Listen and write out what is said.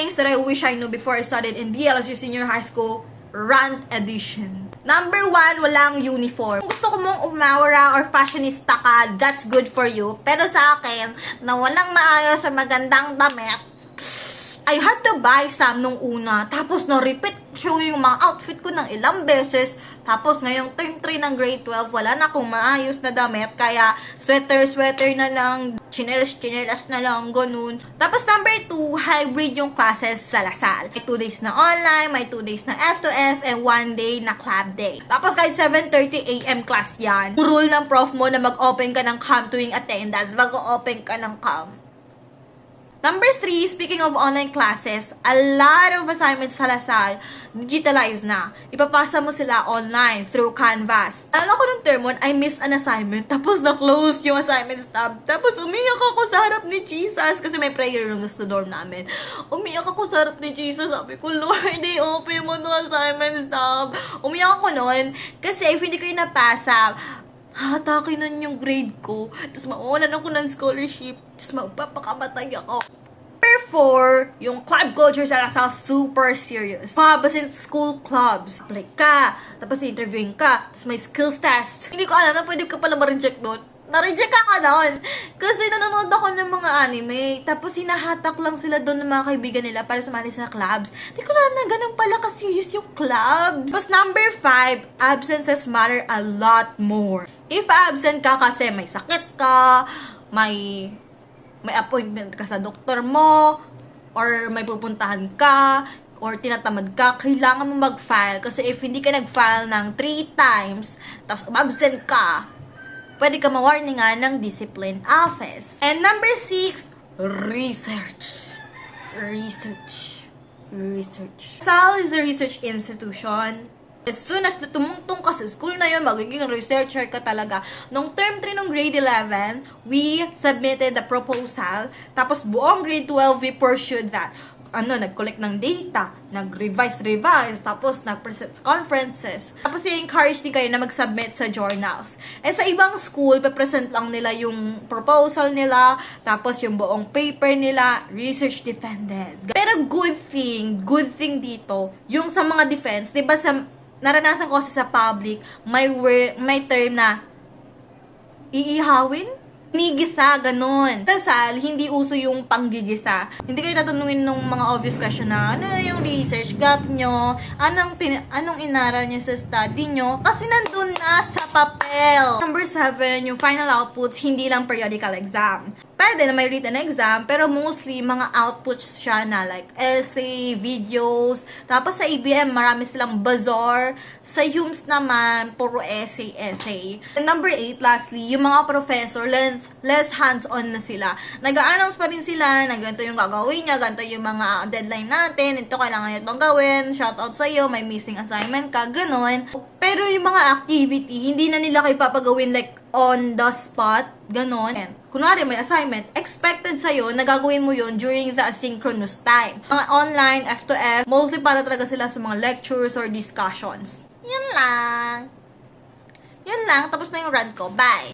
things that I wish I knew before I studied in DLSU Senior High School, Rant Edition. Number 1, walang uniform. Kung gusto ko mong umawara or fashionista ka, that's good for you. Pero sa akin, na walang maayos or magandang damit, I had to buy some nung una. Tapos na-repeat yung mga outfit ko ng ilang beses. Tapos ngayong term 3 ng grade 12, wala na akong maayos na damit. Kaya sweater na lang, chinelas na lang, ganun. Tapos number 2, hybrid yung classes sa Lasal. May 2 days na online, may 2 days na F2F, and 1 day na club day. Tapos kahit 7:30 AM class yan, rule ng prof mo na mag-open ka ng cam tuwing attendance, mag-open ka ng cam. Number 3, speaking of online classes, a lot of assignments sa Lasal, digitalized na. Ipapasa mo sila online through Canvas. Alam ko nung term 1, I missed an assignment, tapos na-close yung assignments tab. Tapos umiyak ako sa harap ni Jesus, kasi may prayer room sa dorm namin. Umiyak ako sa harap ni Jesus, sabi ko, Lord, open mo itong assignments tab. Umiyak ako noon, kasi if hindi ko yung napasa, hatakin nun yung grade ko, tapos mawalan ako ng scholarship, tapos magpapakamatay ako. Number 4, yung club culture sa Lasal, super serious. Basin school clubs. Apply ka, tapos interviewing ka, tapos may skills test. Hindi ko alam na pwede ka pala ma-reject doon. Na-reject ako doon. Kasi nanonood ako ng mga anime, tapos hinahatak lang sila doon ng mga kaibigan nila para sumali sa clubs. Hindi ko alam na ganun pala ka-serious yung clubs. Tapos number 5, absences matter a lot more. If absent ka kasi may sakit ka, may appointment ka sa doktor mo, or may pupuntahan ka, or tinatamad ka, kailangan mo mag-file. Kasi if hindi ka nag-file ng 3 times, tapos absent ka, pwede ka ma-warningan ng discipline office. And number 6, research. Lasal is a research institution. As soon as tumungtong ka sa school na yun, magiging researcher ka talaga. Nung term 3 ng grade 11, we submitted the proposal. Tapos buong grade 12, we pursued that. Nag-collect ng data, nag-revise, tapos nag-present conferences. Tapos i-encourage din kayo na mag-submit sa journals. Sa ibang school, pe-present lang nila yung proposal nila, tapos yung buong paper nila, research defended. Pero good thing dito, yung sa mga defense, diba naranasan ko kasi sa public, may term na iihawin? Nigisa, ganun. Lasal, hindi uso yung panggigisa. Hindi kayo tatanungin ng mga obvious question na, ano yung research gap nyo? Anong inaral nyo sa study nyo? Kasi nandun na sa papel. Number 7, yung final outputs, hindi lang periodical exam. Pwede na may written exam, pero mostly mga outputs siya na like essay, videos. Tapos sa ABM, marami silang bazaar. Sa HUMS naman, puro essay. And number 8, lastly, yung mga professor, less hands-on na sila. Nag-a-announce pa rin sila na ganito yung gagawin niya, ganito yung mga deadline natin, ito kailangan nyo itong gawin, shoutout sa'yo, may missing assignment ka, ganun. Pero yung mga activity, hindi na nila kayo papagawin like on the spot, ganun. Kunwari may assignment, expected sa'yo na gagawin mo yun during the asynchronous time. Mga online, F2F, mostly para talaga sila sa mga lectures or discussions. Yun lang. Tapos na yung rant ko. Bye!